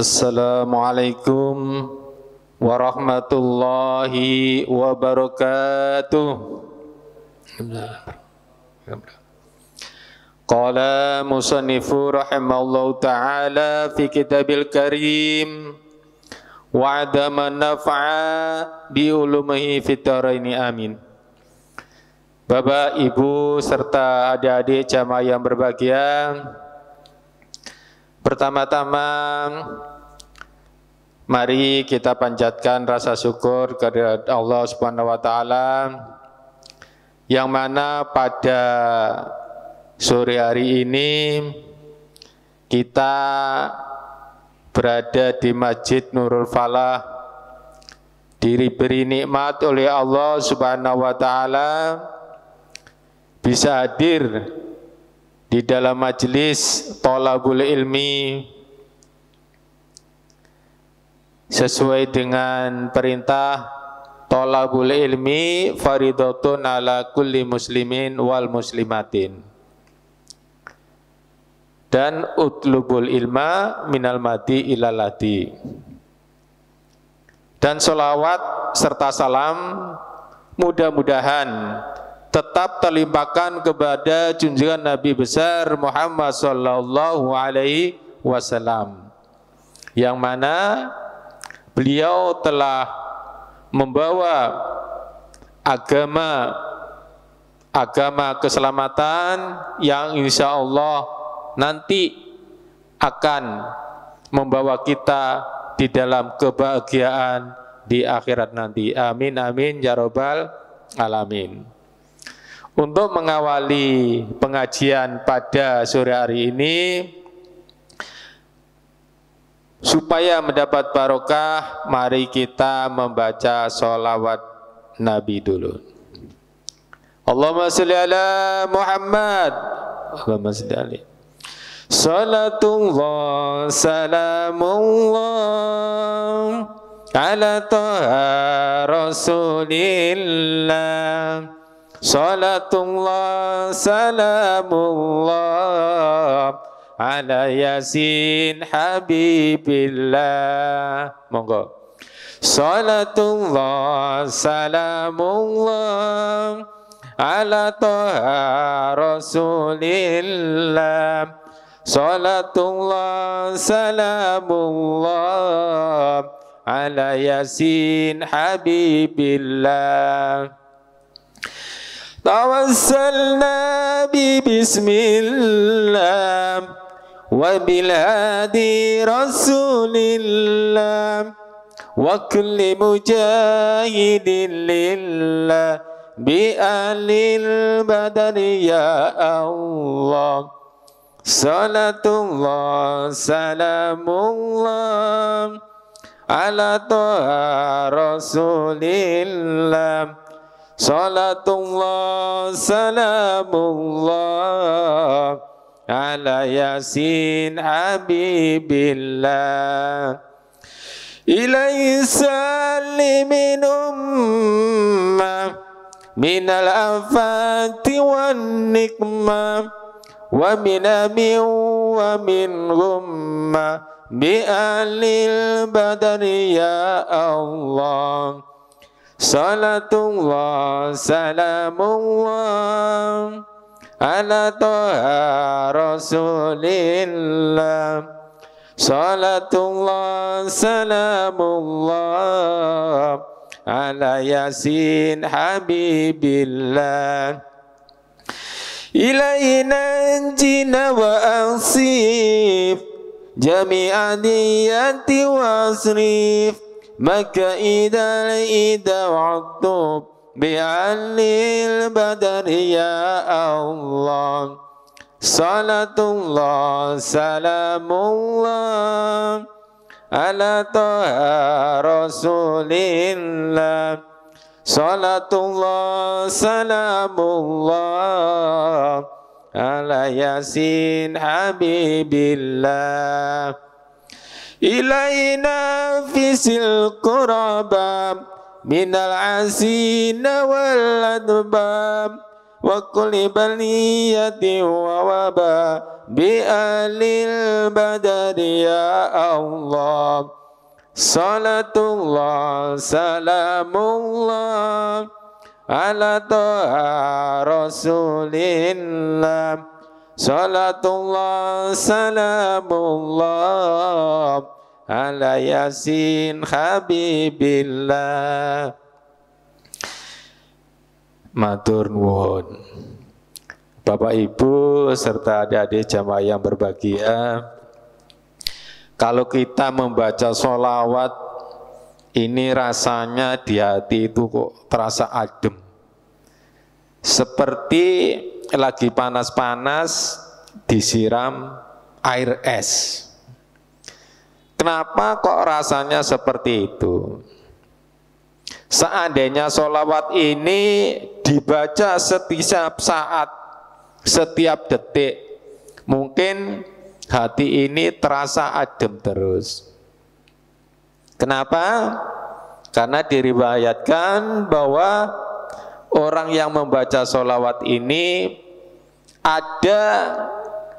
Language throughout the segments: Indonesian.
Assalamualaikum warahmatullahi wabarakatuh. Qala musannifu rahimahullahu ta'ala fi kitabil karim wa'ada man naf'a bi ulumihi fid dharaini amin. Bapak, Ibu serta adik-adik jamaah yang berbahagia, pertama-tama mari kita panjatkan rasa syukur kepada Allah Subhanahu wa taala yang mana pada sore hari ini kita berada di Masjid Nurul Falah, diberi nikmat oleh Allah Subhanahu wa taala bisa hadir di dalam majelis thalabul ilmi sesuai dengan perintah thalabul ilmi faridatun ala kulli muslimin wal muslimatin, dan utlubul ilma minal madi ilal ladi. Dan sholawat serta salam mudah-mudahan tetap terlimpahkan kepada junjungan Nabi besar Muhammad sallallahu alaihi wasallam, yang mana beliau telah membawa agama keselamatan yang insya Allah nanti akan membawa kita di dalam kebahagiaan di akhirat nanti. Amin amin ya rabbal alamin. Untuk mengawali pengajian pada sore hari ini, supaya mendapat barokah, mari kita membaca sholawat Nabi dulu. Allahumma sholli ala Muhammad. Allahumma sholli alaihi. Salatullah salamullah ala taha rasulillah. Salatullah salamullah ala yasin habibillah. Monggo. Salatullah salamullah ala taha rasulillah. Salatullah salamullah ala yasin habibillah. Tawassalna bi bismillah wa bil hadi rasulillah wa kulli mujahidin lillah bi alil badani ya Allah. Salatullah salamullah ala taha rasulillah. Salatullah salamullah ala yasin habibillah. Ilaihi salimin ummah minal afati wan nikmah wa min amin wa min gumma bi alil badani ya Allah. Salatullah salamullah ala taha rasulillah. Salatullah salamullah ala yasin habibillah. Ilaina jina wa asif jami'an niyati wa asrif maka idal ida wa'tub bi'alil badari ya Allah. Salatullah salamullah ala taha rasulillah. Salatullah salamullah ala yasin habibillah. Ilaina fisil quraba minal asina wal adbab wa kulli baliyati wa waba bi alil badari ya Allah. Salatullah salamullah ala toha rasulillah. Salatullah salamullah ala yasin habibillah. Matur nuwun. Bapak Ibu serta adik-adik jamaah yang berbahagia, kalau kita membaca sholawat ini rasanya di hati itu kok terasa adem, seperti lagi panas-panas disiram air es. Kenapa kok rasanya seperti itu? Seandainya sholawat ini dibaca setiap saat, setiap detik, mungkin hati ini terasa adem terus. Kenapa? Karena diriwayatkan bahwa orang yang membaca sholawat ini ada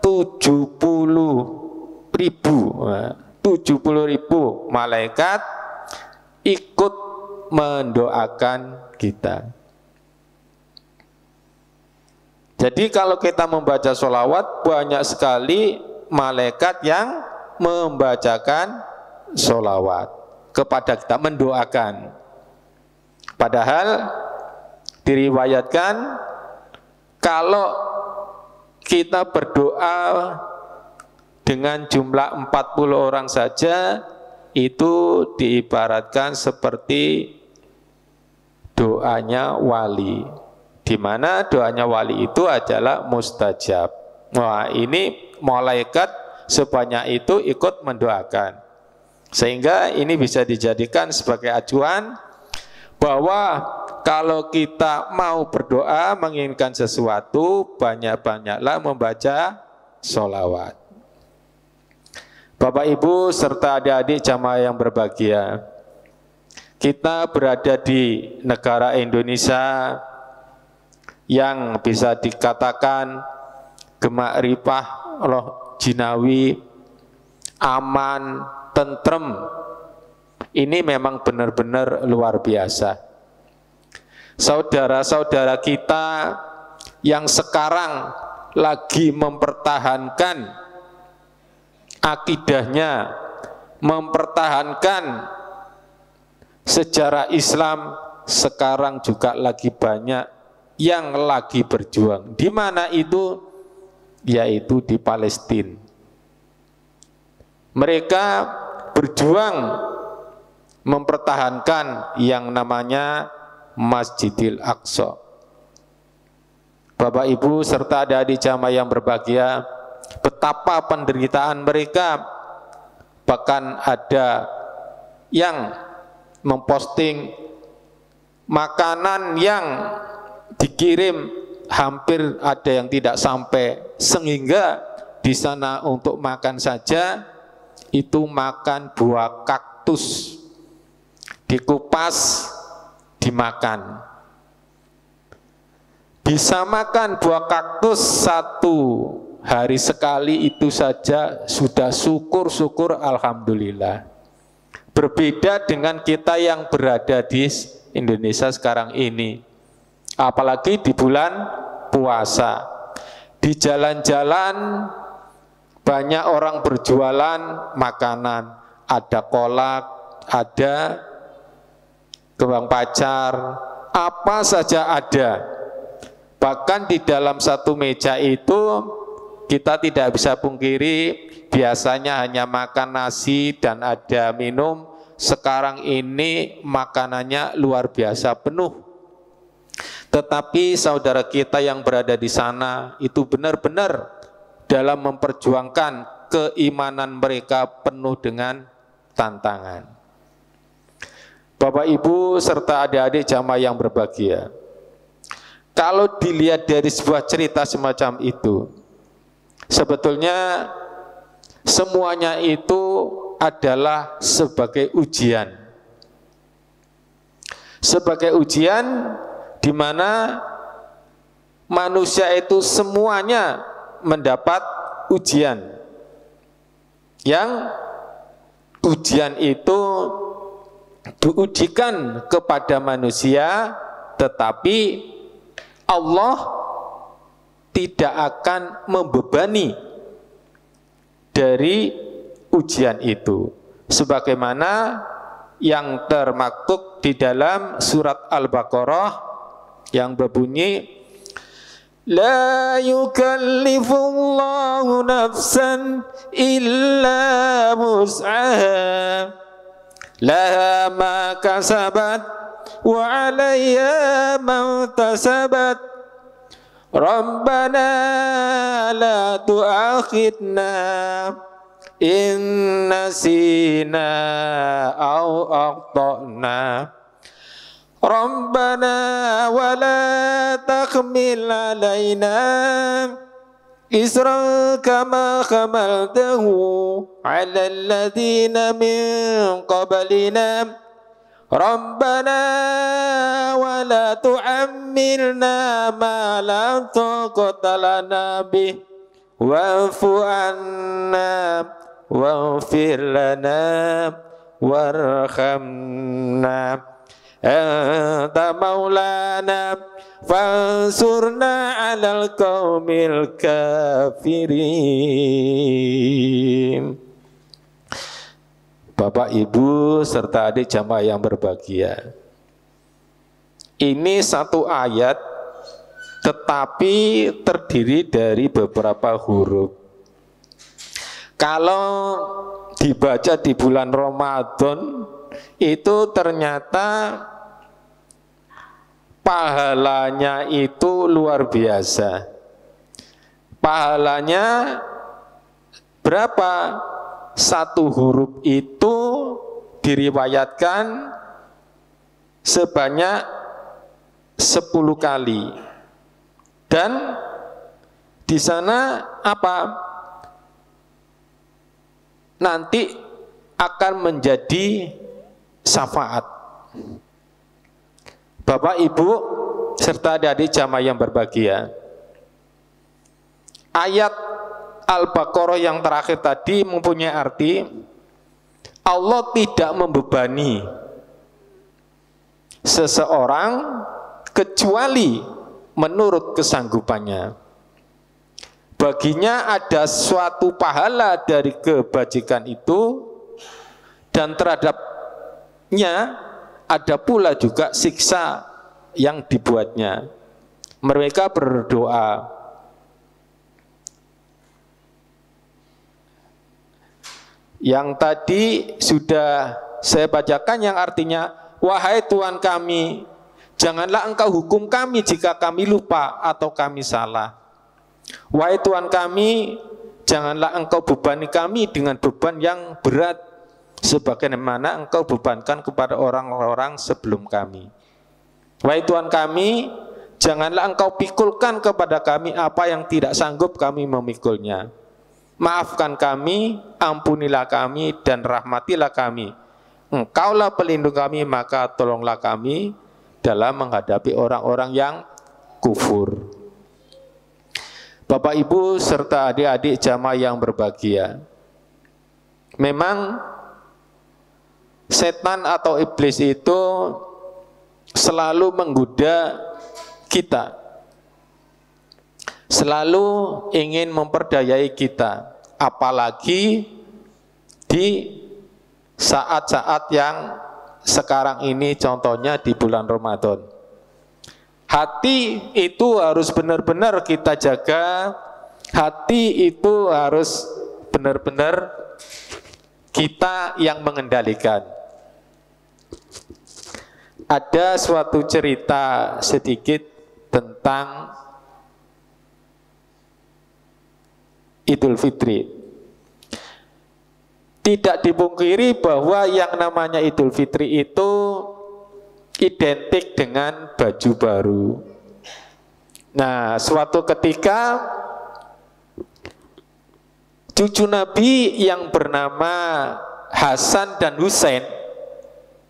70.000 malaikat ikut mendoakan kita. Jadi kalau kita membaca sholawat, banyak sekali malaikat yang membacakan sholawat kepada kita, mendoakan. Padahal diriwayatkan kalau kita berdoa dengan jumlah 40 orang saja, itu diibaratkan seperti doanya wali, di mana doanya wali itu adalah mustajab. Wah, ini malaikat sebanyak itu ikut mendoakan, sehingga ini bisa dijadikan sebagai acuan bahwa kalau kita mau berdoa menginginkan sesuatu, banyak-banyaklah membaca sholawat. Bapak Ibu serta adik-adik jamaah yang berbahagia, kita berada di negara Indonesia yang bisa dikatakan gemak ripah roh jinawi, aman, tentrem. Ini memang benar-benar luar biasa. Saudara-saudara kita yang sekarang lagi mempertahankan akidahnya, mempertahankan sejarah Islam, sekarang juga lagi banyak yang lagi berjuang. Di mana itu? Yaitu di Palestina. Mereka berjuang mempertahankan yang namanya Masjidil Aqsa. Bapak Ibu serta adik-adik jamaah yang berbahagia, betapa penderitaan mereka. Bahkan ada yang memposting makanan yang dikirim hampir ada yang tidak sampai, sehingga di sana untuk makan saja itu makan buah kaktus, dikupas, dimakan. Bisa makan buah kaktus 1 hari sekali itu saja sudah syukur-syukur alhamdulillah. Berbeda dengan kita yang berada di Indonesia sekarang ini, apalagi di bulan puasa. Di jalan-jalan banyak orang berjualan makanan, ada kolak, ada kembang pacar, apa saja ada. Bahkan di dalam satu meja itu kita tidak bisa pungkiri, biasanya hanya makan nasi dan ada minum. Sekarang ini makanannya luar biasa penuh. Tetapi saudara kita yang berada di sana itu benar-benar dalam memperjuangkan keimanan mereka penuh dengan tantangan. Bapak Ibu serta adik-adik jamaah yang berbahagia, kalau dilihat dari sebuah cerita semacam itu, sebetulnya semuanya itu adalah sebagai ujian. Sebagai ujian di mana manusia itu semuanya mendapat ujian. Yang ujian itu diujikan kepada manusia, tetapi Allah tidak akan membebani dari ujian itu, sebagaimana yang termaktub di dalam surat Al-Baqarah yang berbunyi, La yukallifullahu nafsan illa wus'aha laha ma kasabat wa 'alayha ma tasabat Rabbana la tu'akhidna in nasina aw akhtana Rabbana wa la tahmil alaina isran kama hamaltahu ala alladhina min qablina Rabbana wa la tu'ammilna ma la taqata lana bih wa'fu anna waghfir lana warhamna anta maulana fansurna 'alal qaumil kafirin. Bapak, Ibu, serta adik jamaah yang berbahagia, ini satu ayat tetapi terdiri dari beberapa huruf. Kalau dibaca di bulan Ramadan itu ternyata pahalanya itu luar biasa. Pahalanya berapa? Satu huruf itu diriwayatkan sebanyak 10 kali. Dan di sana apa? Nanti akan menjadi syafaat. Bapak, Ibu, serta adik-adik jamaah yang berbahagia, ayat Al-Baqarah yang terakhir tadi mempunyai arti Allah tidak membebani seseorang kecuali menurut kesanggupannya. Baginya ada suatu pahala dari kebajikan itu, dan terhadapnya ada pula juga siksa yang dibuatnya. Mereka berdoa, yang tadi sudah saya bacakan, yang artinya, wahai Tuhan kami, janganlah engkau hukum kami jika kami lupa atau kami salah. Wahai Tuhan kami, janganlah engkau bebani kami dengan beban yang berat sebagaimana engkau bebankan kepada orang-orang sebelum kami. Wahai Tuhan kami, janganlah engkau pikulkan kepada kami apa yang tidak sanggup kami memikulnya. Maafkan kami, ampunilah kami, dan rahmatilah kami. Engkaulah pelindung kami, maka tolonglah kami dalam menghadapi orang-orang yang kufur. Bapak, Ibu, serta adik-adik jamaah yang berbahagia, memang setan atau iblis itu selalu menggoda kita, selalu ingin memperdayai kita, apalagi di saat-saat yang sekarang ini, contohnya di bulan Ramadan. Hati itu harus benar-benar kita jaga, hati itu harus benar-benar kita yang mengendalikan. Ada suatu cerita sedikit tentang Idul Fitri. Tidak dipungkiri bahwa yang namanya Idul Fitri itu identik dengan baju baru. Nah, suatu ketika cucu Nabi yang bernama Hasan dan Husain,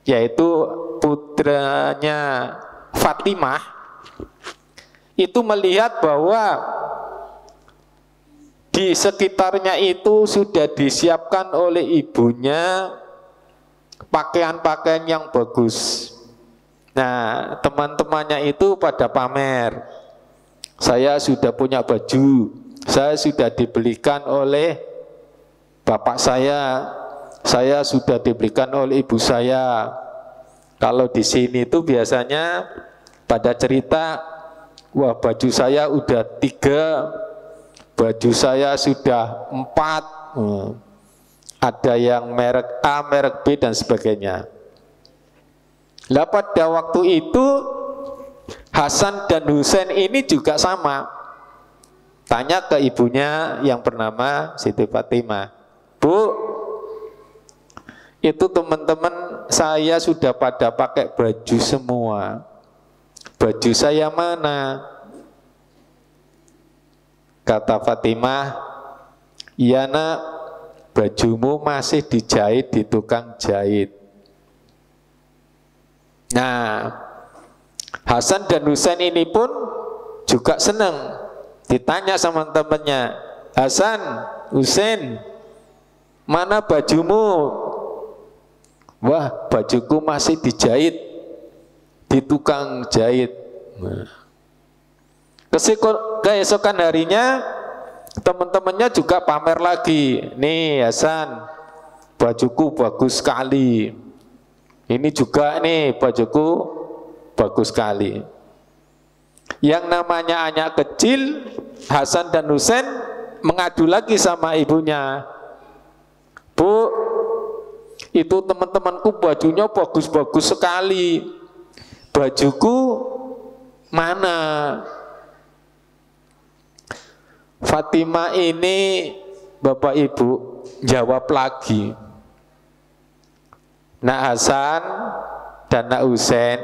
yaitu putranya Fatimah, itu melihat bahwa Di sekitarnya itu sudah disiapkan oleh ibunya pakaian-pakaian yang bagus. Nah, teman-temannya itu pada pamer. Saya sudah punya baju, saya sudah dibelikan oleh bapak saya sudah dibelikan oleh ibu saya. Kalau di sini itu biasanya pada cerita, wah baju saya udah 3, baju saya sudah 4, ada yang merek A, merek B dan sebagainya. Lah pada waktu itu Hasan dan Husain ini juga sama. Tanya ke ibunya yang bernama Siti Fatimah, Bu, itu teman-teman saya sudah pada pakai baju semua, baju saya mana? Kata Fatimah, iya nak, bajumu masih dijahit di tukang jahit. Nah, Hasan dan Husain ini pun juga senang. Ditanya sama temannya, Hasan, Husain, mana bajumu? Wah, bajuku masih dijahit di tukang jahit. Nah, keesokan harinya teman-temannya juga pamer lagi. Nih Hasan, bajuku bagus sekali. Ini juga nih bajuku bagus sekali. Yang namanya anak kecil, Hasan dan Husain mengadu lagi sama ibunya. Bu, itu teman-temanku bajunya bagus-bagus sekali, bajuku mana? Fatimah ini Bapak Ibu jawab lagi, Nak Hasan dan Nak Husain,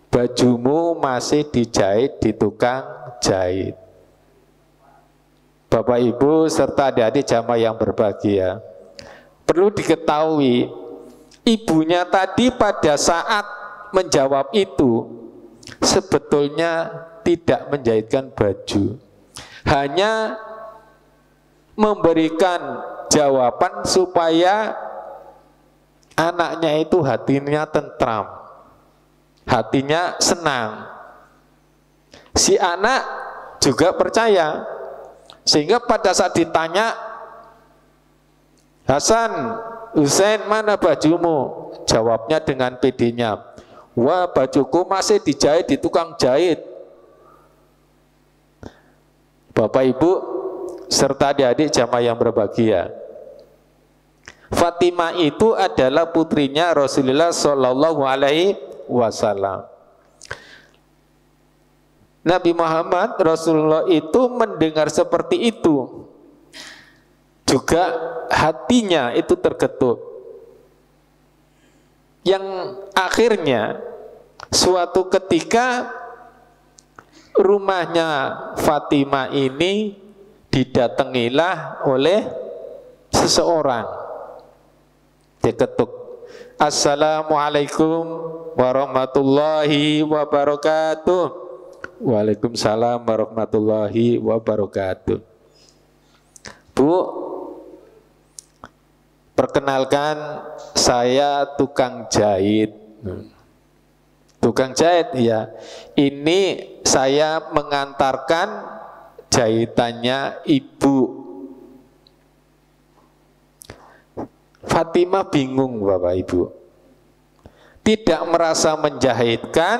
bajumu masih dijahit di tukang jahit. Bapak Ibu serta adik-adik jamaah yang berbahagia, perlu diketahui, ibunya tadi pada saat menjawab itu sebetulnya tidak menjahitkan baju, hanya memberikan jawaban supaya anaknya itu hatinya tentram, hatinya senang. Si anak juga percaya, sehingga pada saat ditanya, Hasan, Husain, mana bajumu? Jawabnya dengan pedenya, wah bajuku masih dijahit di tukang jahit. Bapak Ibu serta adik-adik jamaah yang berbahagia, Fatimah itu adalah putrinya Rasulullah Shallallahu Alaihi Wasallam. Nabi Muhammad Rasulullah itu mendengar seperti itu, juga hatinya itu terketuk. Yang akhirnya suatu ketika rumahnya Fatimah ini didatangilah oleh seseorang. Diketuk, Assalamualaikum warahmatullahi wabarakatuh. Waalaikumsalam warahmatullahi wabarakatuh. Bu, perkenalkan saya tukang jahit. Tukang jahit, ya. Ini saya mengantarkan jahitannya ibu. Fatimah bingung Bapak Ibu, tidak merasa menjahitkan,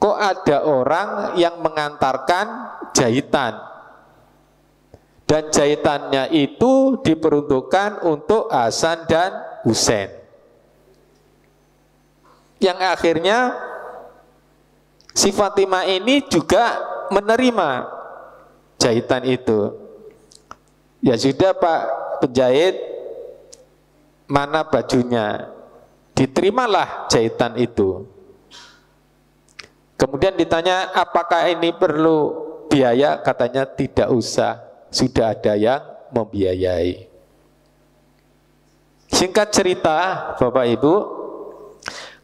kok ada orang yang mengantarkan jahitan, dan jahitannya itu diperuntukkan untuk Hasan dan Husain. Yang akhirnya si Fatimah ini juga menerima jahitan itu. Ya sudah Pak penjahit, mana bajunya? Diterimalah jahitan itu. Kemudian ditanya, apakah ini perlu biaya? Katanya tidak usah, sudah ada yang membiayai. Singkat cerita Bapak Ibu,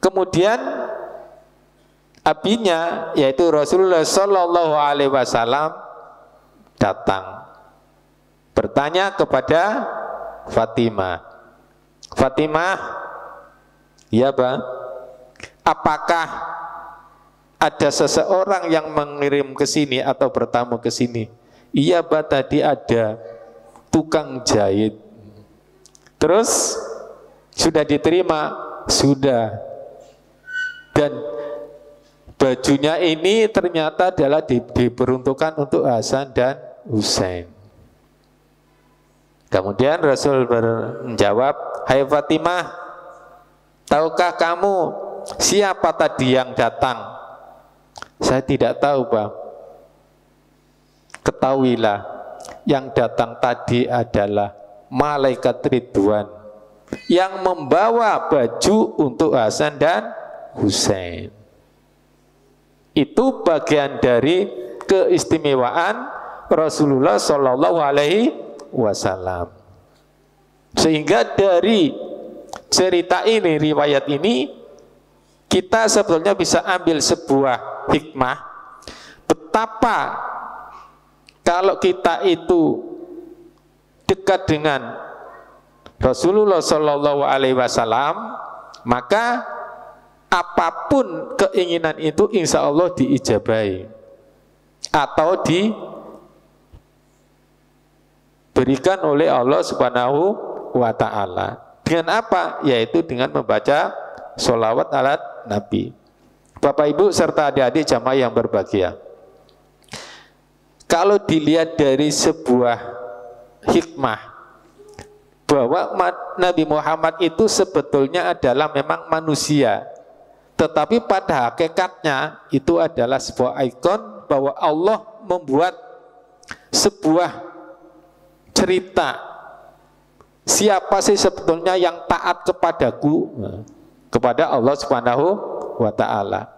kemudian abinya yaitu Rasulullah Shallallahu Alaihi Wasallam datang bertanya kepada Fatimah. Fatimah, ya Pak, apakah ada seseorang yang mengirim ke sini atau bertamu ke sini? Iya Pak, tadi ada tukang jahit. Terus sudah diterima? Sudah. Dan bajunya ini ternyata adalah diperuntukkan untuk Hasan dan Husain. Kemudian Rasul menjawab, hai Fatimah, tahukah kamu siapa tadi yang datang? Saya tidak tahu Pak. Ketahuilah, yang datang tadi adalah malaikat Ridwan yang membawa baju untuk Hasan dan Husain. Itu bagian dari keistimewaan Rasulullah Shallallahu Alaihi Wasallam. Sehingga dari cerita ini, riwayat ini, kita sebetulnya bisa ambil sebuah hikmah betapa kalau kita itu dekat dengan Rasulullah Shallallahu Alaihi Wasallam, maka apapun keinginan itu insya Allah diijabahi atau diberikan oleh Allah Subhanahu wa Ta'ala. Dengan apa? Yaitu dengan membaca sholawat ala Nabi. Bapak Ibu serta adik-adik jamaah yang berbahagia, kalau dilihat dari sebuah hikmah bahwa Nabi Muhammad itu sebetulnya adalah memang manusia, tetapi pada hakikatnya itu adalah sebuah ikon bahwa Allah membuat sebuah cerita siapa sih sebetulnya yang taat kepadaku, kepada Allah Subhanahu wa Ta'ala.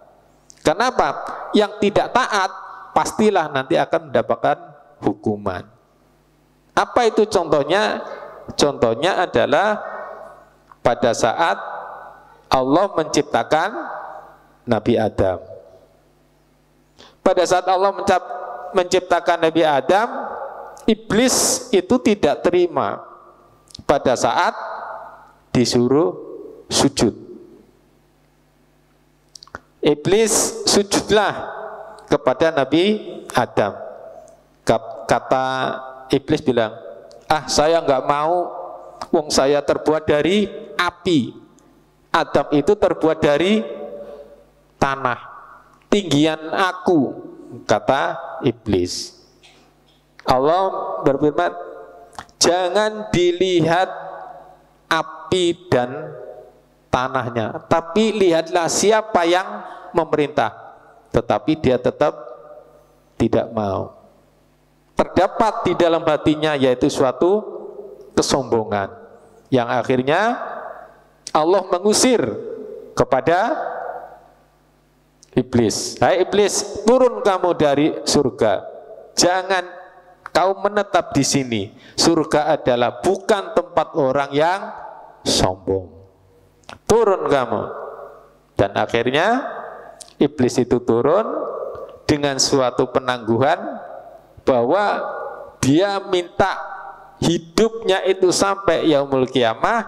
Kenapa? Yang tidak taat pastilah nanti akan mendapatkan hukuman. Apa itu contohnya? Contohnya adalah pada saat Allah menciptakan Nabi Adam. Pada saat Allah menciptakan Nabi Adam, iblis itu tidak terima pada saat disuruh sujud. Iblis sujudlah kepada Nabi Adam. Kata iblis bilang, saya nggak mau, wong saya terbuat dari api, Adam itu terbuat dari tanah, tinggian aku, kata iblis. Allah berfirman, jangan dilihat api dan tanahnya, tapi lihatlah siapa yang memerintah. Tetapi dia tetap tidak mau. Terdapat di dalam hatinya yaitu suatu kesombongan yang akhirnya Allah mengusir kepada iblis. Hai iblis, turun kamu dari surga. Jangan kau menetap di sini. Surga adalah bukan tempat orang yang sombong. Turun kamu. Dan akhirnya iblis itu turun dengan suatu penangguhan bahwa dia minta hidupnya itu sampai yaumul kiamah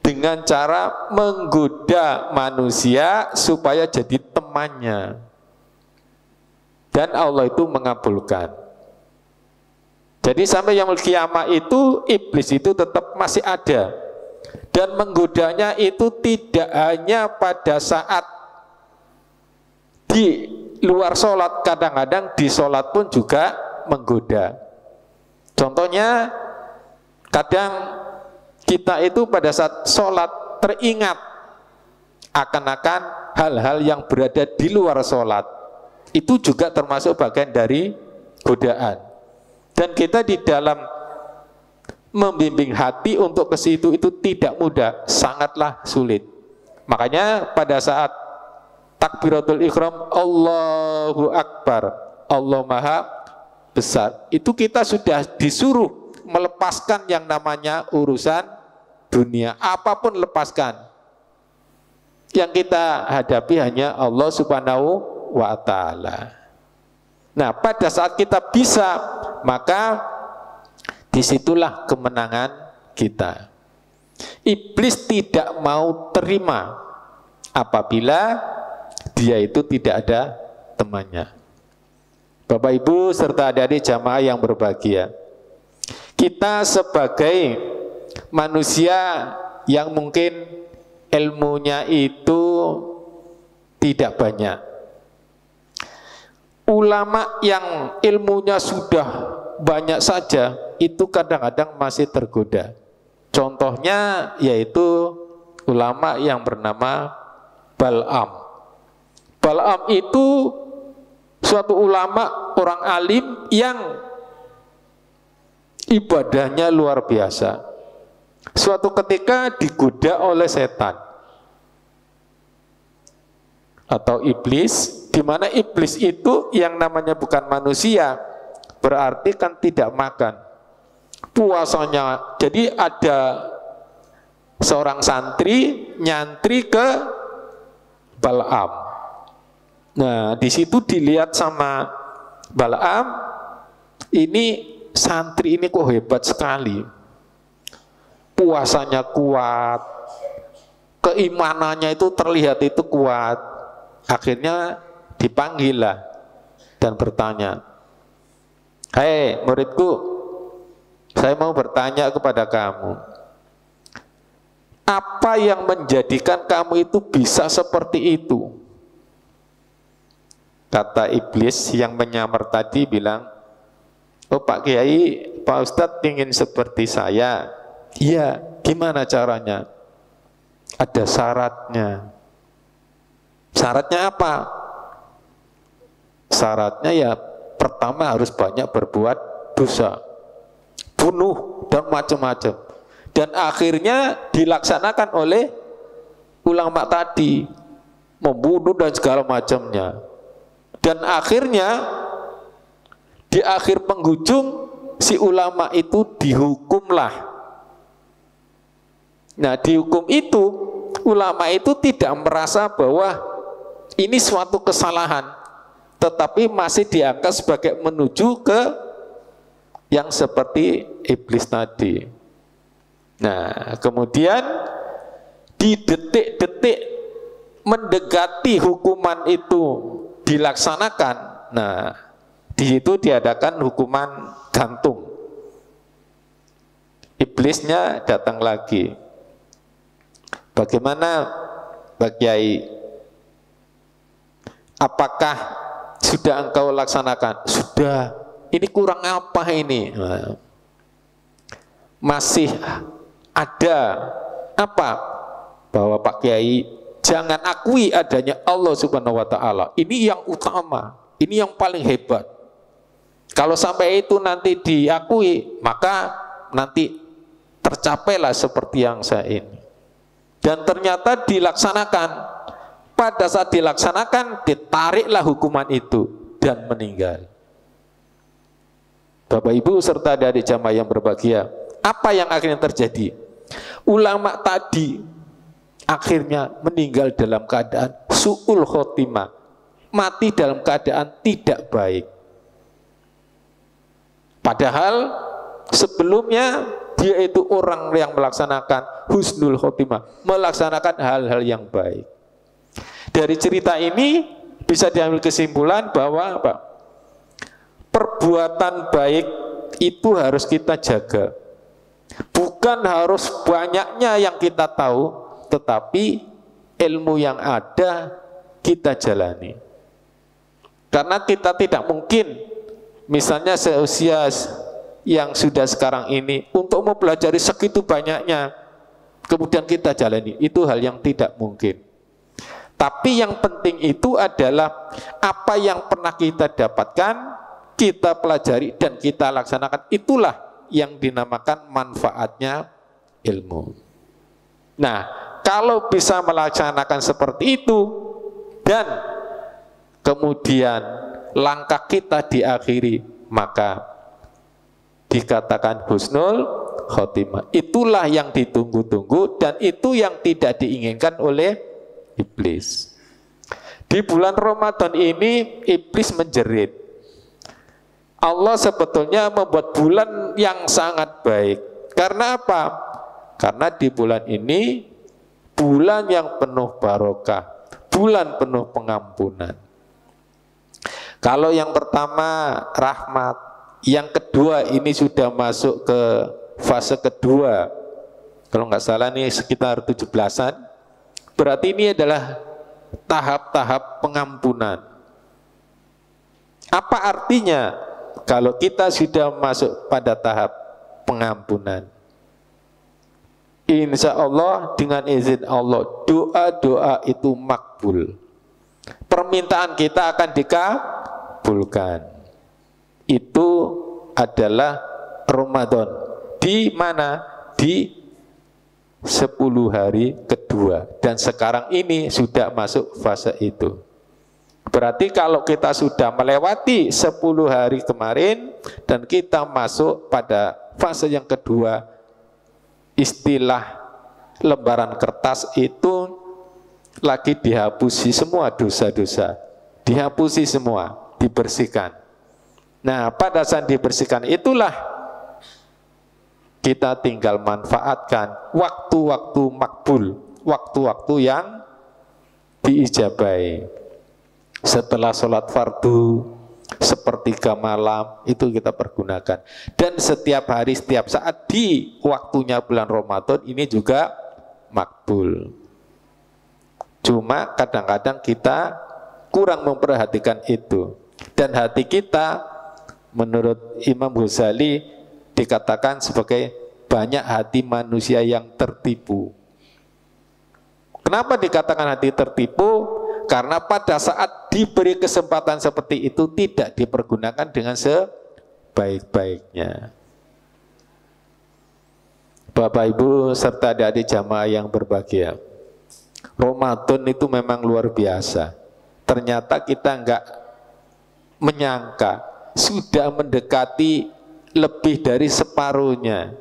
dengan cara menggoda manusia supaya jadi temannya. Dan Allah itu mengabulkan. Jadi sampai yaumul kiamah itu iblis itu tetap masih ada. Dan menggodanya itu tidak hanya pada saat di luar sholat, kadang-kadang di sholat pun juga menggoda. Contohnya, kadang kita itu pada saat sholat teringat akan hal-hal yang berada di luar sholat. Itu juga termasuk bagian dari godaan. Dan kita di dalam membimbing hati untuk ke situ itu tidak mudah, sangatlah sulit. Makanya pada saat takbiratul ihram, Allahu Akbar, Allah Maha Besar, itu kita sudah disuruh melepaskan yang namanya urusan dunia, apapun lepaskan. Yang kita hadapi hanya Allah Subhanahu wa Ta'ala. Nah, pada saat kita bisa, maka disitulah kemenangan kita. Iblis tidak mau terima apabila dia itu tidak ada temannya. Bapak Ibu serta adik-adik jamaah yang berbahagia, kita sebagai manusia yang mungkin ilmunya itu tidak banyak, ulama yang ilmunya sudah banyak saja itu kadang-kadang masih tergoda. Contohnya yaitu ulama yang bernama Bal'am. Bal'am itu suatu ulama, orang alim yang ibadahnya luar biasa. Suatu ketika digoda oleh setan atau iblis, di mana iblis itu yang namanya bukan manusia, berarti kan tidak makan. Puasanya, jadi ada seorang santri nyantri ke Bal'am. Nah, di situ dilihat sama Bal'am, ini santri ini kok hebat sekali. Puasanya kuat, keimanannya itu terlihat itu kuat. Akhirnya dipanggil lah dan bertanya, "Hei muridku, saya mau bertanya kepada kamu, apa yang menjadikan kamu itu bisa seperti itu?" Kata iblis yang menyamar tadi bilang, "Oh Pak Kiai, Pak Ustadz ingin seperti saya." "Iya, gimana caranya?" "Ada syaratnya." "Syaratnya apa?" "Syaratnya ya pertama harus banyak berbuat dosa, bunuh dan macam-macam." Dan akhirnya dilaksanakan oleh ulama tadi, membunuh dan segala macamnya. Dan akhirnya di akhir penghujung si ulama itu dihukumlah. Nah, dihukum itu ulama itu tidak merasa bahwa ini suatu kesalahan, tetapi masih diangkat sebagai menuju ke yang seperti iblis tadi. Nah, kemudian di detik-detik mendekati hukuman itu dilaksanakan, nah di situ diadakan hukuman gantung. Iblisnya datang lagi. "Bagaimana Pak Kiai? Apakah sudah engkau laksanakan?" "Sudah." "Ini kurang apa ini?" Nah, masih ada apa? "Bahwa Pak Kiai jangan akui adanya Allah Subhanahu wa Ta'ala. Ini yang utama, ini yang paling hebat. Kalau sampai itu nanti diakui, maka nanti tercapailah seperti yang saya ini." Dan ternyata dilaksanakan. Pada saat dilaksanakan, ditariklah hukuman itu dan meninggal. Bapak Ibu serta adik-adik jamaah yang berbahagia, apa yang akhirnya terjadi? Ulama tadi akhirnya meninggal dalam keadaan su'ul khotimah, mati dalam keadaan tidak baik. Padahal sebelumnya dia itu orang yang melaksanakan husnul khotimah, melaksanakan hal-hal yang baik. Dari cerita ini bisa diambil kesimpulan bahwa perbuatan baik itu harus kita jaga. Bukan harus banyaknya yang kita tahu, tetapi ilmu yang ada kita jalani. Karena kita tidak mungkin, misalnya seusia yang sudah sekarang ini, untuk mempelajari segitu banyaknya, kemudian kita jalani, itu hal yang tidak mungkin. Tapi yang penting itu adalah apa yang pernah kita dapatkan, kita pelajari dan kita laksanakan, itulah yang dinamakan manfaatnya ilmu. Nah, kalau bisa melaksanakan seperti itu dan kemudian langkah kita diakhiri, maka dikatakan husnul khotimah. Itulah yang ditunggu-tunggu dan itu yang tidak diinginkan oleh iblis. Di bulan Ramadan ini iblis menjerit. Allah sebetulnya membuat bulan yang sangat baik. Karena apa? Karena di bulan ini bulan yang penuh barokah, bulan penuh pengampunan. Kalau yang pertama rahmat, yang kedua ini sudah masuk ke fase kedua. Kalau nggak salah nih sekitar 17-an. Berarti ini adalah tahap-tahap pengampunan. Apa artinya kalau kita sudah masuk pada tahap pengampunan? Insya Allah dengan izin Allah, doa-doa itu makbul. Permintaan kita akan dikabulkan. Itu adalah Ramadan. Di mana? Di 10 hari kedua. Dan sekarang ini sudah masuk fase itu. Berarti kalau kita sudah melewati 10 hari kemarin dan kita masuk pada fase yang kedua, istilah lembaran kertas itu lagi dihapusi semua dosa-dosa, dihapusi semua, dibersihkan. Nah, pada saat dibersihkan itulah kita tinggal manfaatkan waktu-waktu makbul, waktu-waktu yang diijabahi. Setelah sholat fardu, sepertiga malam, itu kita pergunakan. Dan setiap hari, setiap saat di waktunya bulan Ramadan ini juga makbul. Cuma kadang-kadang kita kurang memperhatikan itu. Dan hati kita menurut Imam Ghazali dikatakan sebagai banyak hati manusia yang tertipu. Kenapa dikatakan hati tertipu? Karena pada saat diberi kesempatan seperti itu tidak dipergunakan dengan sebaik-baiknya. Bapak Ibu serta adik-adik jamaah yang berbahagia, Ramadan itu memang luar biasa. Ternyata kita enggak menyangka sudah mendekati lebih dari separuhnya.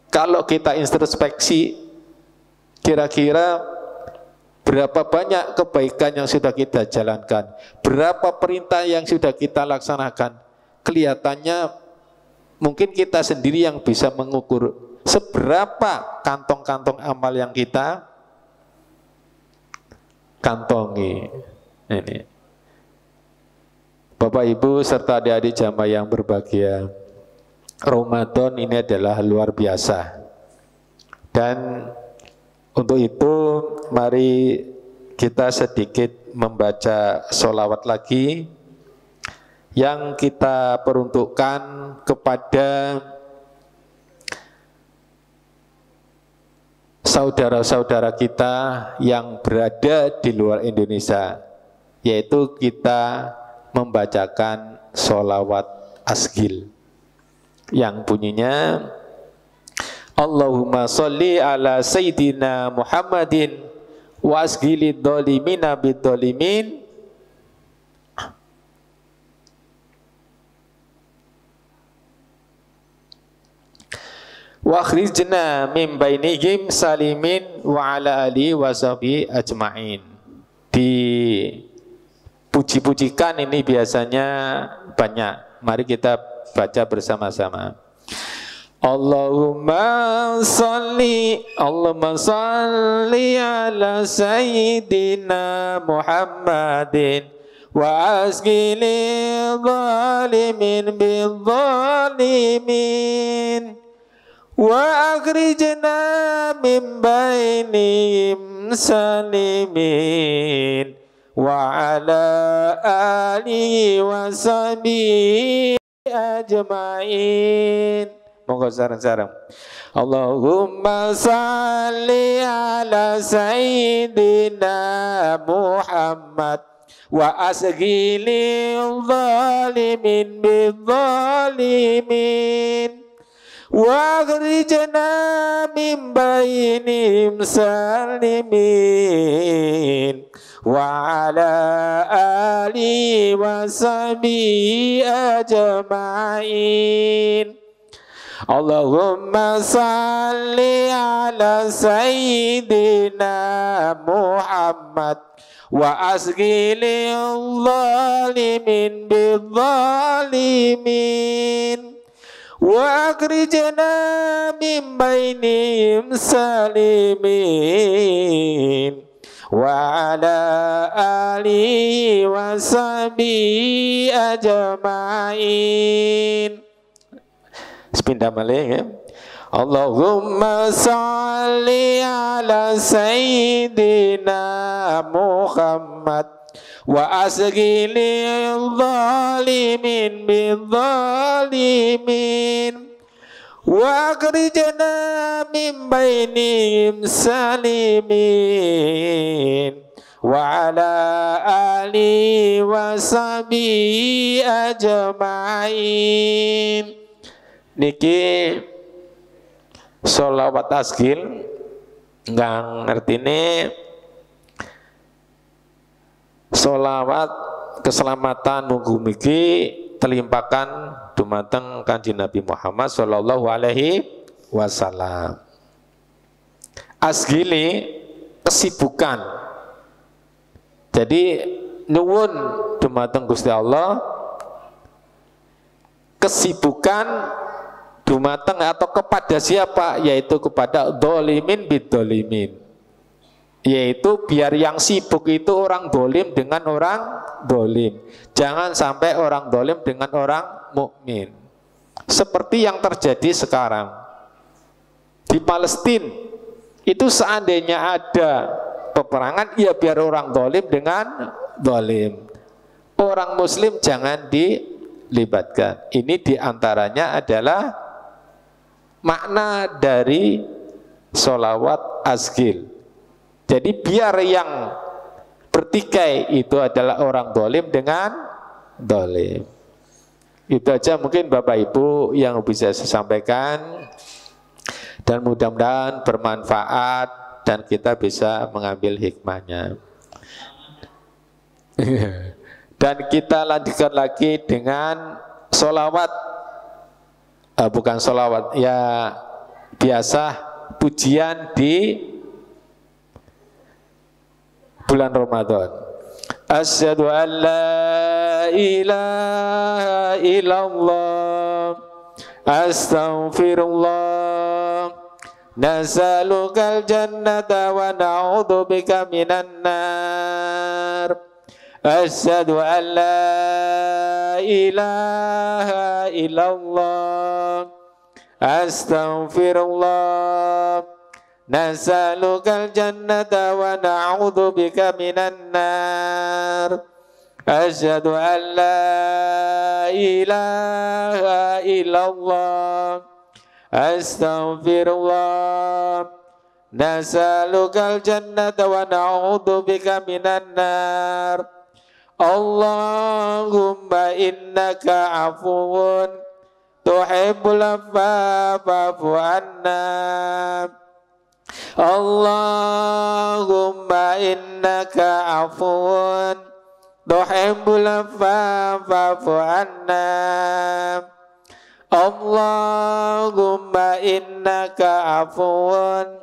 Kalau kita introspeksi, kira-kira berapa banyak kebaikan yang sudah kita jalankan, berapa perintah yang sudah kita laksanakan. Kelihatannya mungkin kita sendiri yang bisa mengukur seberapa kantong-kantong amal yang kita kantongi. Ini Bapak Ibu serta adik-adik jamaah yang berbahagia, Ramadan ini adalah luar biasa. Dan untuk itu mari kita sedikit membaca sholawat lagi yang kita peruntukkan kepada saudara-saudara kita yang berada di luar Indonesia, yaitu kita membacakan sholawat asgil yang bunyinya Allahumma sholli ala sayyidina Muhammadin wa asghilid dhalimina bid-dhalimin wa akhrijna min bainihim salimin wa ala alihi wa sahbihi ajma'in. Di puji-pujikan ini biasanya banyak. Mari kita baca bersama-sama. Allahumma salli ala sayyidina Muhammadin wa asghilil zalimin bil zalimin wa akhrijna min bainihim salimin wa ala alihi wa sahbihi ajma'in. Monggo sareng-sareng. Allahumma salli ala sayyidina Muhammad wa asghilil zalimin bil zalimin wa akhrijna min bainihim salimin wa ala alihi wa sahbihi ajma'in. Allahumma salli ala sayyidina Muhammad wa asghilil zalimin bidzalimin wa akhrijna min bainihim salimin wa ala alihi wa sahbihi ajma'in. Sepindah malih ya. Allahumma salli ala sayyidina Muhammad wa asghilil zalimin bidzalimin wa akhrijna min bainihim salimin wa ala alihi wa sahbihi ajma'in. Niki sholawat asghil ngang ngertine sholawat keselamatan mugi-mugi telimpakan dumateng Kanjeng Nabi Muhammad sallallahu alaihi wasallam. Asghili kesibukan. Jadi nuwun dumateng Gusti Allah kesibukan dumateng atau kepada siapa? Yaitu kepada dolimin bidolimin. Yaitu biar yang sibuk itu orang dolim dengan orang dolim. Jangan sampai orang dolim dengan orang mukmin. Seperti yang terjadi sekarang di Palestina. Itu seandainya ada peperangan, ya biar orang dolim dengan dolim. Orang muslim jangan dilibatkan. Ini diantaranya adalah makna dari sholawat asghil. Jadi biar yang bertikai itu adalah orang dolim dengan dolim. Itu aja mungkin Bapak Ibu yang bisa saya sampaikan. Dan mudah-mudahan bermanfaat dan kita bisa mengambil hikmahnya. Dan kita lanjutkan lagi dengan sholawat, bukan sholawat, ya biasa pujian di bulan Ramadan. Asyhadu an la ilaha illallah astaghfirullah nas'alukal jannata wa na'udzubika minan nar. Asyhadu an la ilaha illallah astaghfirullah nas'alukal jannata wa na'udzubika minan nar. Asyhadu an la ilaha illallah astaghfirullah nas'alukal jannata wa na'udzubika minan nar. Allahumma innaka afuwun tuhibbul afwa fa'fu anna. Allahumma innaka afuwun tuhibbul afwa fa'fu anna. Allahumma innaka afuwun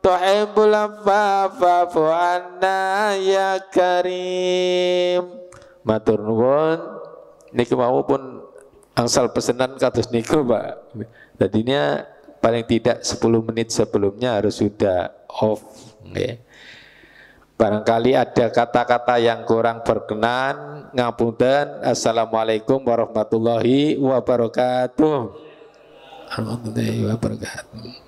tuhibbul afwa fa'fu anna ya karim. Matur nuwun. Niki maupun angsal pesenan kados niku, Pak. Tadinya paling tidak 10 menit sebelumnya harus sudah off. Okay. Barangkali ada kata-kata yang kurang berkenan, ngapunten. Assalamualaikum warahmatullahi wabarakatuh. Warahmatullahi wabarakatuh.